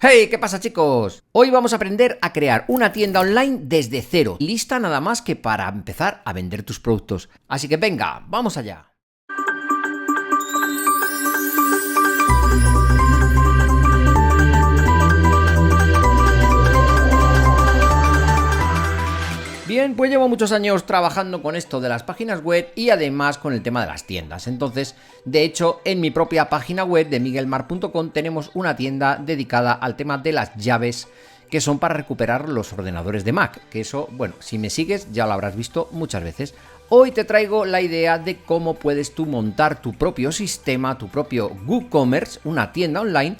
Hey, ¿qué pasa, chicos? Hoy vamos a aprender a crear una tienda online desde cero, lista nada más que para empezar a vender tus productos. Así que venga, vamos allá. Bien, pues llevo muchos años trabajando con esto de las páginas web y además con el tema de las tiendas. Entonces, de hecho, en mi propia página web de miguelmar.com tenemos una tienda dedicada al tema de las llaves que son para recuperar los ordenadores de Mac. Que eso, bueno, si me sigues ya lo habrás visto muchas veces. Hoy te traigo la idea de cómo puedes tú montar tu propio sistema, tu propio WooCommerce, una tienda online,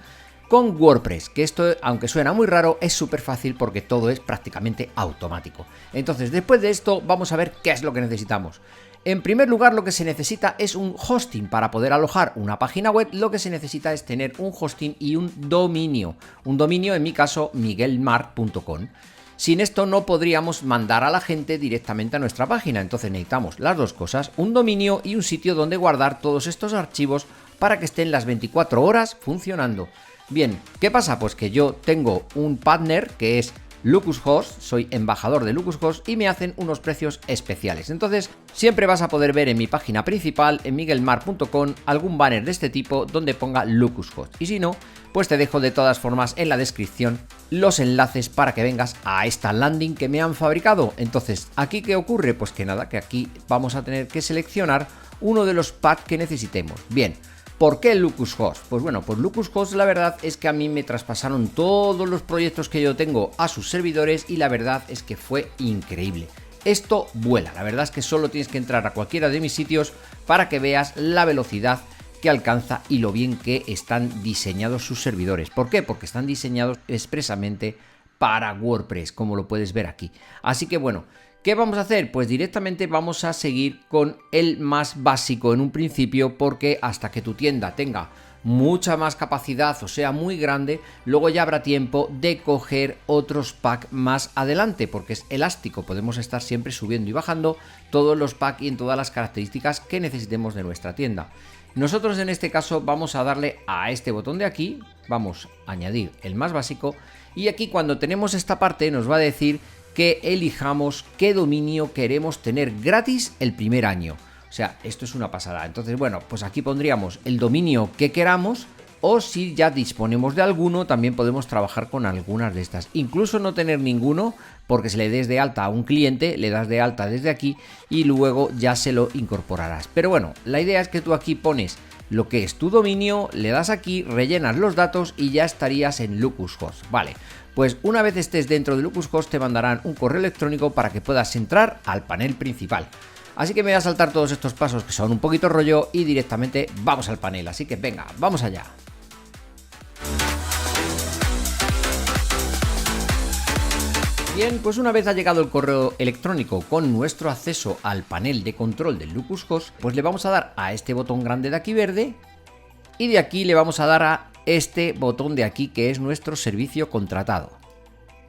con WordPress, que esto, aunque suena muy raro, es súper fácil porque todo es prácticamente automático. Entonces, después de esto, vamos a ver qué es lo que necesitamos. En primer lugar, lo que se necesita es un hosting. Para poder alojar una página web, lo que se necesita es tener un hosting y un dominio. Un dominio, en mi caso, miguelmar.com. Sin esto no podríamos mandar a la gente directamente a nuestra página. Entonces necesitamos las dos cosas, un dominio y un sitio donde guardar todos estos archivos para que estén las 24 horas funcionando. Bien, ¿qué pasa? Pues que yo tengo un partner que es LocusHost, soy embajador de LocusHost y me hacen unos precios especiales. Entonces, siempre vas a poder ver en mi página principal, en miguelmar.com, algún banner de este tipo donde ponga LocusHost. Y si no, pues te dejo de todas formas en la descripción los enlaces para que vengas a esta landing que me han fabricado. Entonces, ¿aquí qué ocurre? Pues que nada, que aquí vamos a tener que seleccionar uno de los packs que necesitemos. Bien. ¿Por qué LocusHost? Pues bueno, pues LocusHost la verdad es que a mí me traspasaron todos los proyectos que yo tengo a sus servidores y la verdad es que fue increíble. Esto vuela, la verdad es que solo tienes que entrar a cualquiera de mis sitios para que veas la velocidad que alcanza y lo bien que están diseñados sus servidores. ¿Por qué? Porque están diseñados expresamente para WordPress, como lo puedes ver aquí. Así que bueno, ¿qué vamos a hacer? Pues directamente vamos a seguir con el más básico en un principio, porque hasta que tu tienda tenga mucha más capacidad o sea muy grande, luego ya habrá tiempo de coger otros packs más adelante, porque es elástico, podemos estar siempre subiendo y bajando todos los packs y en todas las características que necesitemos de nuestra tienda. Nosotros en este caso vamos a darle a este botón de aquí, vamos a añadir el más básico y aquí cuando tenemos esta parte nos va a decir que elijamos qué dominio queremos tener gratis el primer año. O sea, esto es una pasada. Entonces, bueno, pues aquí pondríamos el dominio que queramos o si ya disponemos de alguno, también podemos trabajar con algunas de estas. Incluso no tener ninguno, porque si le des de alta a un cliente, le das de alta desde aquí y luego ya se lo incorporarás. Pero bueno, la idea es que tú aquí pones lo que es tu dominio, le das aquí, rellenas los datos y ya estarías en LocusHost. Vale. Pues una vez estés dentro de LocusHost te mandarán un correo electrónico para que puedas entrar al panel principal. Así que me voy a saltar todos estos pasos que son un poquito rollo y directamente vamos al panel. Así que venga, vamos allá. Bien, pues una vez ha llegado el correo electrónico con nuestro acceso al panel de control del LocusHost, pues le vamos a dar a este botón grande de aquí verde y de aquí le vamos a dar a este botón de aquí que es nuestro servicio contratado.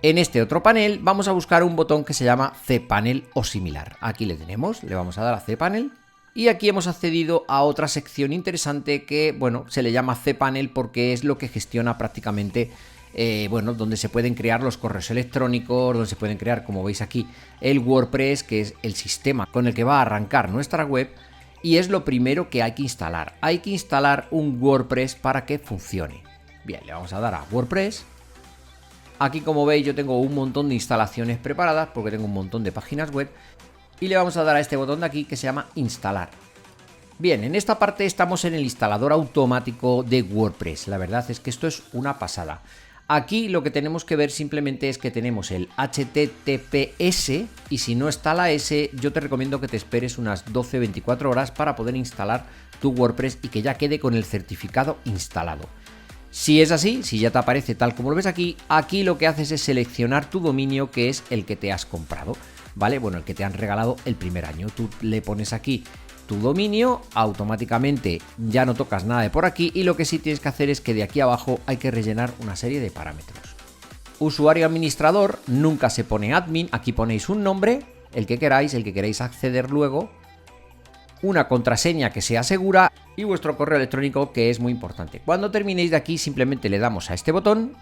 En este otro panel vamos a buscar un botón que se llama cPanel o similar. Aquí le tenemos, le vamos a dar a cPanel y aquí hemos accedido a otra sección interesante que, bueno, se le llama cPanel porque es lo que gestiona prácticamente, bueno, donde se pueden crear los correos electrónicos, donde se pueden crear, como veis aquí, el WordPress, que es el sistema con el que va a arrancar nuestra web. Y es lo primero que hay que instalar. Hay que instalar un WordPress para que funcione. Bien, le vamos a dar a WordPress. Aquí, como veis, yo tengo un montón de instalaciones preparadas porque tengo un montón de páginas web. Y le vamos a dar a este botón de aquí que se llama instalar. Bien, en esta parte estamos en el instalador automático de WordPress. La verdad es que esto es una pasada. Aquí lo que tenemos que ver simplemente es que tenemos el HTTPS y si no está la S, yo te recomiendo que te esperes unas 12-24 horas para poder instalar tu WordPress y que ya quede con el certificado instalado. Si es así, si ya te aparece tal como lo ves aquí, aquí lo que haces es seleccionar tu dominio que es el que te has comprado, ¿vale? Bueno, el que te han regalado el primer año. Tú le pones aquí tu dominio, automáticamente ya no tocas nada de por aquí y lo que sí tienes que hacer es que de aquí abajo hay que rellenar una serie de parámetros. Usuario administrador, nunca se pone admin, aquí ponéis un nombre, el que queráis acceder luego, una contraseña que sea segura y vuestro correo electrónico, que es muy importante. Cuando terminéis de aquí simplemente le damos a este botón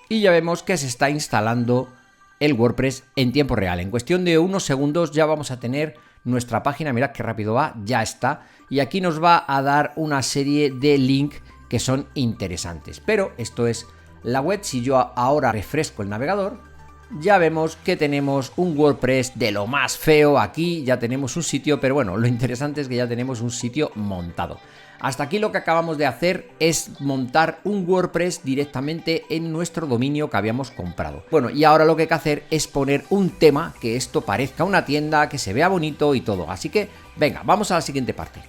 y ya vemos que se está instalando el WordPress en tiempo real. En cuestión de unos segundos ya vamos a tener nuestra página. Mirad qué rápido va, ya está. Y aquí nos va a dar una serie de links que son interesantes. Pero esto es la web. Si yo ahora refresco el navegador, ya vemos que tenemos un WordPress de lo más feo. Aquí ya tenemos un sitio, pero bueno, lo interesante es que ya tenemos un sitio montado. Hasta aquí lo que acabamos de hacer es montar un WordPress directamente en nuestro dominio que habíamos comprado. Bueno, y ahora lo que hay que hacer es poner un tema que esto parezca una tienda, que se vea bonito y todo. Así que, venga, vamos a la siguiente parte.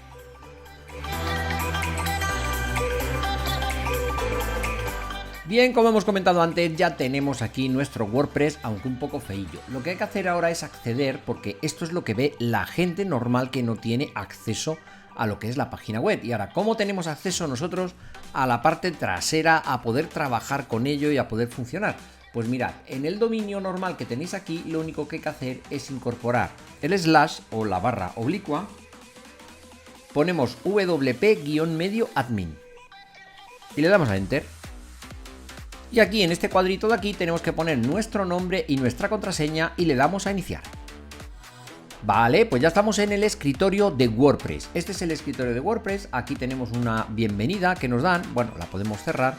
Bien, como hemos comentado antes, ya tenemos aquí nuestro WordPress, aunque un poco feillo. Lo que hay que hacer ahora es acceder, porque esto es lo que ve la gente normal que no tiene acceso a lo que es la página web. Y ahora, ¿cómo tenemos acceso nosotros a la parte trasera, a poder trabajar con ello y a poder funcionar? Pues mirad, en el dominio normal que tenéis aquí, lo único que hay que hacer es incorporar el slash o la barra oblicua. Ponemos wp-medio admin y le damos a enter. Y aquí en este cuadrito de aquí tenemos que poner nuestro nombre y nuestra contraseña y le damos a iniciar. Vale, pues ya estamos en el escritorio de WordPress. Este es el escritorio de WordPress. Aquí tenemos una bienvenida que nos dan. Bueno, la podemos cerrar.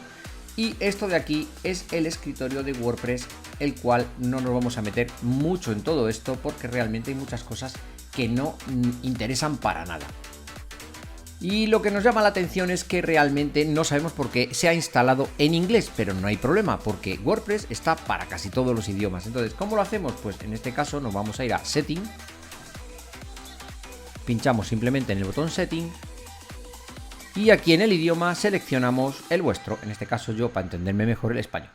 Y esto de aquí es el escritorio de WordPress, el cual no nos vamos a meter mucho en todo esto porque realmente hay muchas cosas que no interesan para nada. Y lo que nos llama la atención es que realmente no sabemos por qué se ha instalado en inglés, pero no hay problema porque WordPress está para casi todos los idiomas. Entonces, ¿cómo lo hacemos? Pues en este caso nos vamos a ir a Setting, pinchamos simplemente en el botón Setting y aquí en el idioma seleccionamos el vuestro, en este caso yo para entenderme mejor el español.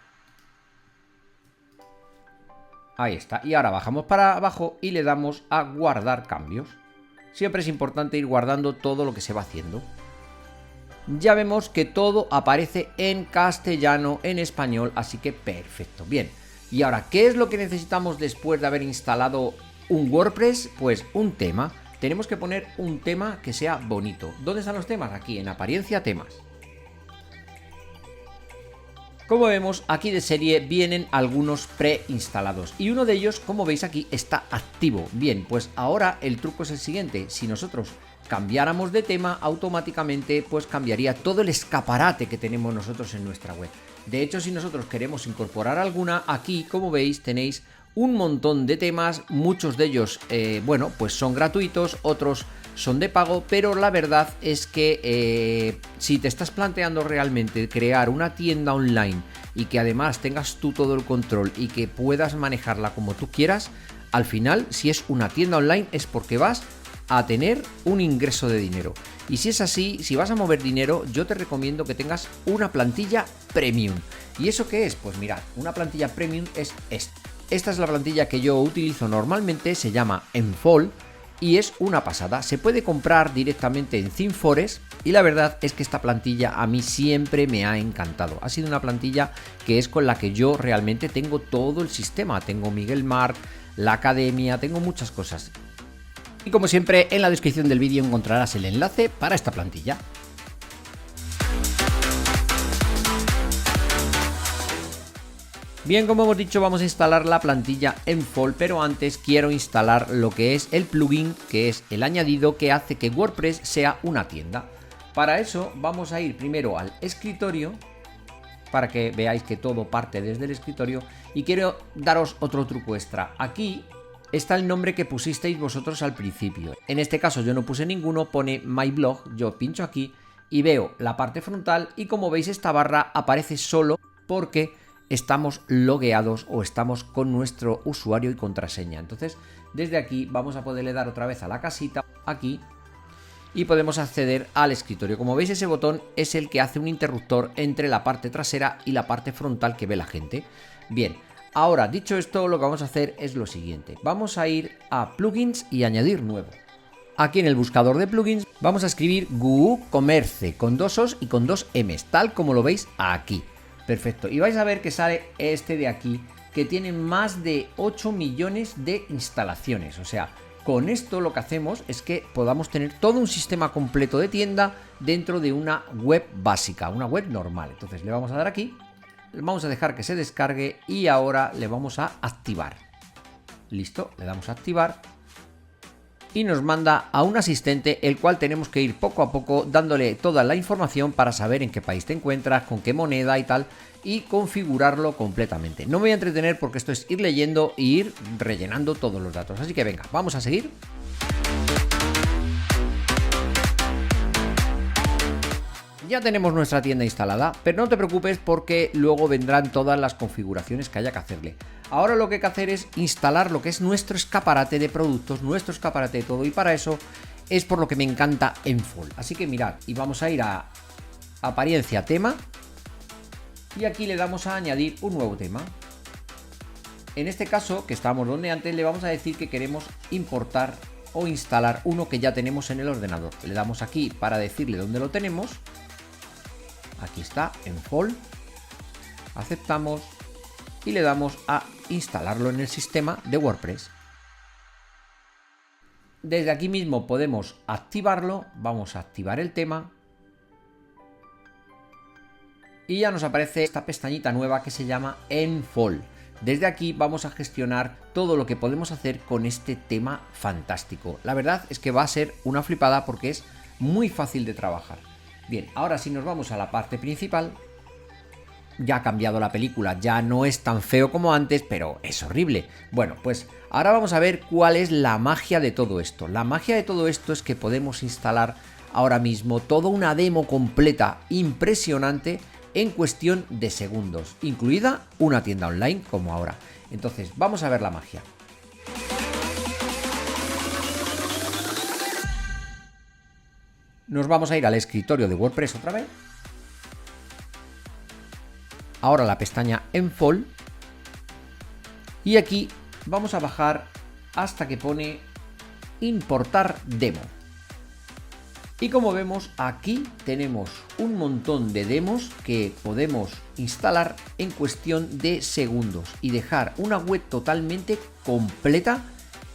Ahí está, y ahora bajamos para abajo y le damos a guardar cambios. Siempre es importante ir guardando todo lo que se va haciendo. Ya vemos que todo aparece en castellano, en español, así que perfecto. Bien, y ahora, ¿qué es lo que necesitamos después de haber instalado un WordPress? Pues un tema. Tenemos que poner un tema que sea bonito. ¿Dónde están los temas? Aquí, en apariencia, temas. Como vemos, aquí de serie vienen algunos preinstalados y uno de ellos, como veis aquí, está activo. Bien, pues ahora el truco es el siguiente. Si nosotros cambiáramos de tema, automáticamente pues cambiaría todo el escaparate que tenemos nosotros en nuestra web. De hecho, si nosotros queremos incorporar alguna, aquí, como veis, tenéis un montón de temas. Muchos de ellos, bueno, pues son gratuitos, otros son de pago, pero la verdad es que si te estás planteando realmente crear una tienda online y que además tengas tú todo el control y que puedas manejarla como tú quieras, al final, si es una tienda online es porque vas a tener un ingreso de dinero. Y si es así, si vas a mover dinero, yo te recomiendo que tengas una plantilla premium. ¿Y eso qué es? Pues mirad, una plantilla premium es esta. Esta es la plantilla que yo utilizo normalmente, se llama Enfold y es una pasada. Se puede comprar directamente en ThemeForest y la verdad es que esta plantilla a mí siempre me ha encantado. Ha sido una plantilla que es con la que yo realmente tengo todo el sistema. Tengo MiguelMark, la academia, tengo muchas cosas. Y como siempre, en la descripción del vídeo encontrarás el enlace para esta plantilla. Bien, como hemos dicho, vamos a instalar la plantilla Enfold, pero antes quiero instalar lo que es el plugin, que es el añadido que hace que WordPress sea una tienda. Para eso vamos a ir primero al escritorio, para que veáis que todo parte desde el escritorio, y quiero daros otro truco extra. Aquí está el nombre que pusisteis vosotros al principio. En este caso yo no puse ninguno, pone My Blog, yo pincho aquí y veo la parte frontal y como veis esta barra aparece solo porque estamos logueados o estamos con nuestro usuario y contraseña. Entonces, desde aquí vamos a poderle dar otra vez a la casita, aquí, y podemos acceder al escritorio. Como veis, ese botón es el que hace un interruptor entre la parte trasera y la parte frontal que ve la gente. Bien, ahora, dicho esto, lo que vamos a hacer es lo siguiente. Vamos a ir a plugins y añadir nuevo. Aquí en el buscador de plugins vamos a escribir WooCommerce con dos O's y con dos M's, tal como lo veis aquí. Perfecto, y vais a ver que sale este de aquí, que tiene más de 8 millones de instalaciones. O sea, con esto lo que hacemos es que podamos tener todo un sistema completo de tienda dentro de una web básica, una web normal. Entonces le vamos a dar aquí Vamos a dejar que se descargue y ahora le vamos a activar. Listo, le damos a activar y nos manda a un asistente, el cual tenemos que ir poco a poco dándole toda la información para saber en qué país te encuentras, con qué moneda y tal, y configurarlo completamente. No me voy a entretener porque esto es ir leyendo e ir rellenando todos los datos. Así que venga, vamos a seguir. Ya tenemos nuestra tienda instalada, pero no te preocupes porque luego vendrán todas las configuraciones que haya que hacerle. Ahora lo que hay que hacer es instalar lo que es nuestro escaparate de productos, nuestro escaparate de todo, y para eso es por lo que me encanta Enfold. Así que mirad, y vamos a ir a apariencia, tema, y aquí le damos a añadir un nuevo tema. En este caso, que estábamos donde antes, le vamos a decir que queremos importar o instalar uno que ya tenemos en el ordenador. Le damos aquí para decirle dónde lo tenemos. Aquí está, Enfold, aceptamos y le damos a instalarlo en el sistema de WordPress. Desde aquí mismo podemos activarlo, vamos a activar el tema y ya nos aparece esta pestañita nueva que se llama Enfold. Desde aquí vamos a gestionar todo lo que podemos hacer con este tema fantástico. La verdad es que va a ser una flipada porque es muy fácil de trabajar. Bien, ahora si nos vamos a la parte principal, ya ha cambiado la película, ya no es tan feo como antes, pero es horrible. Bueno, pues ahora vamos a ver cuál es la magia de todo esto. La magia de todo esto es que podemos instalar ahora mismo toda una demo completa, impresionante, en cuestión de segundos, incluida una tienda online como ahora. Entonces, vamos a ver la magia. Nos vamos a ir al escritorio de WordPress otra vez. Ahora la pestaña Enfold. Y aquí vamos a bajar hasta que pone importar demo. Y como vemos, aquí tenemos un montón de demos que podemos instalar en cuestión de segundos y dejar una web totalmente completa,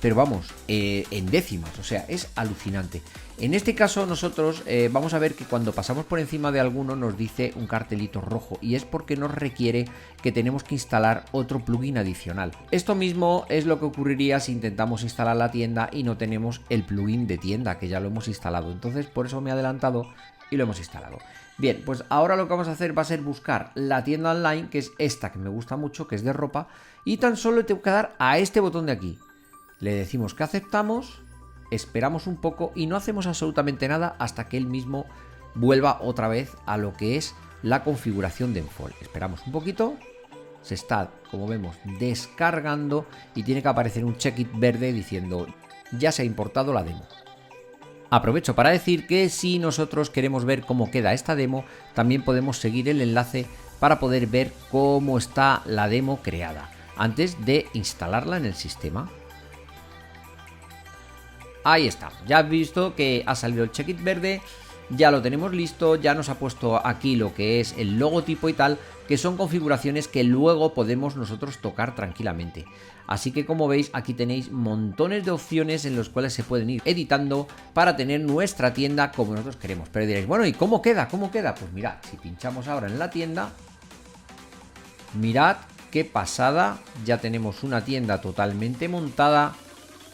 pero vamos, en décimas, o sea, es alucinante. En este caso nosotros vamos a ver que cuando pasamos por encima de alguno nos dice un cartelito rojo y es porque nos requiere que tenemos que instalar otro plugin adicional. Esto mismo es lo que ocurriría si intentamos instalar la tienda y no tenemos el plugin de tienda, que ya lo hemos instalado. Entonces por eso me he adelantado y lo hemos instalado. Bien, pues ahora lo que vamos a hacer va a ser buscar la tienda online, que es esta que me gusta mucho, que es de ropa, y tan solo le tengo que dar a este botón de aquí. Le decimos que aceptamos, esperamos un poco y no hacemos absolutamente nada hasta que él mismo vuelva otra vez a lo que es la configuración de Enfold. Esperamos un poquito, se está, como vemos, descargando y tiene que aparecer un check-it verde diciendo ya se ha importado la demo. Aprovecho para decir que si nosotros queremos ver cómo queda esta demo, también podemos seguir el enlace para poder ver cómo está la demo creada antes de instalarla en el sistema. Ahí está, ya has visto que ha salido el check-it verde, ya lo tenemos listo, ya nos ha puesto aquí lo que es el logotipo y tal, que son configuraciones que luego podemos nosotros tocar tranquilamente. Así que como veis aquí tenéis montones de opciones en los cuales se pueden ir editando para tener nuestra tienda como nosotros queremos. Pero diréis, bueno, ¿y cómo queda? ¿Cómo queda? Pues mirad, si pinchamos ahora en la tienda, mirad qué pasada, ya tenemos una tienda totalmente montada,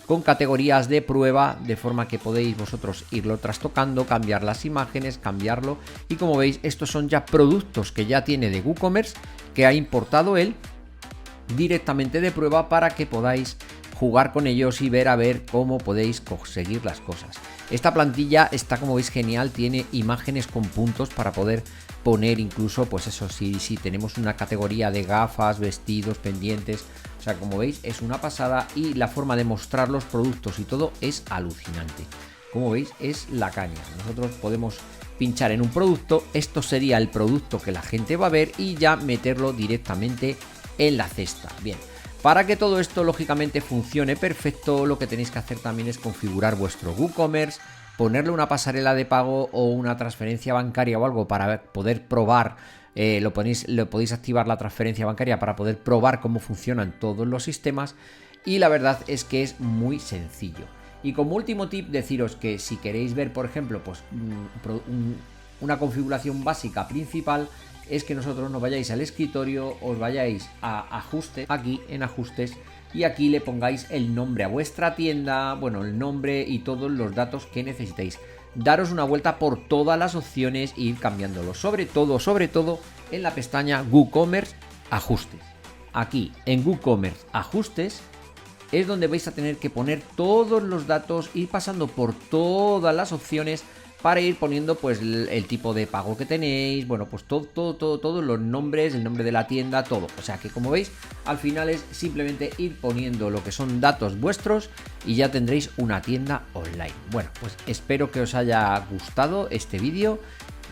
con categorías de prueba, de forma que podéis vosotros irlo trastocando, cambiar las imágenes, cambiarlo. Y como veis, estos son ya productos que ya tiene de WooCommerce, que ha importado él directamente de prueba para que podáis jugar con ellos y ver a ver cómo podéis conseguir las cosas. Esta plantilla está, como veis, genial, tiene imágenes con puntos para poder poner incluso, pues eso, si tenemos una categoría de gafas, vestidos, pendientes. O sea, como veis, es una pasada y la forma de mostrar los productos y todo es alucinante. Como veis, es la caña. Nosotros podemos pinchar en un producto, esto sería el producto que la gente va a ver y ya meterlo directamente en la cesta. Bien, para que todo esto lógicamente funcione perfecto, lo que tenéis que hacer también es configurar vuestro WooCommerce, ponerle una pasarela de pago o una transferencia bancaria o algo para poder probar. Lo podéis activar la transferencia bancaria para poder probar cómo funcionan todos los sistemas y la verdad es que es muy sencillo. Y como último tip, deciros que si queréis ver, por ejemplo, pues una configuración básica principal, es que nosotros nos vayáis al escritorio, os vayáis a ajustes, aquí en ajustes, y aquí le pongáis el nombre a vuestra tienda, bueno, el nombre y todos los datos que necesitéis. Daros una vuelta por todas las opciones e ir cambiándolo, sobre todo en la pestaña WooCommerce Ajustes. Aquí en WooCommerce Ajustes es donde vais a tener que poner todos los datos, ir pasando por todas las opciones para ir poniendo pues el tipo de pago que tenéis, bueno, pues todos los nombres, el nombre de la tienda, todo. O sea que como veis, al final es simplemente ir poniendo lo que son datos vuestros y ya tendréis una tienda online. Bueno, pues espero que os haya gustado este vídeo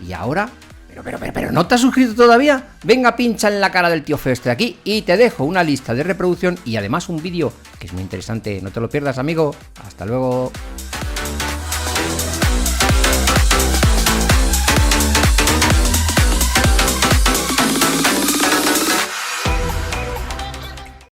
y ahora... Pero, ¿no te has suscrito todavía? Venga, pincha en la cara del tío feo este de aquí y te dejo una lista de reproducción y además un vídeo que es muy interesante. No te lo pierdas, amigo. Hasta luego.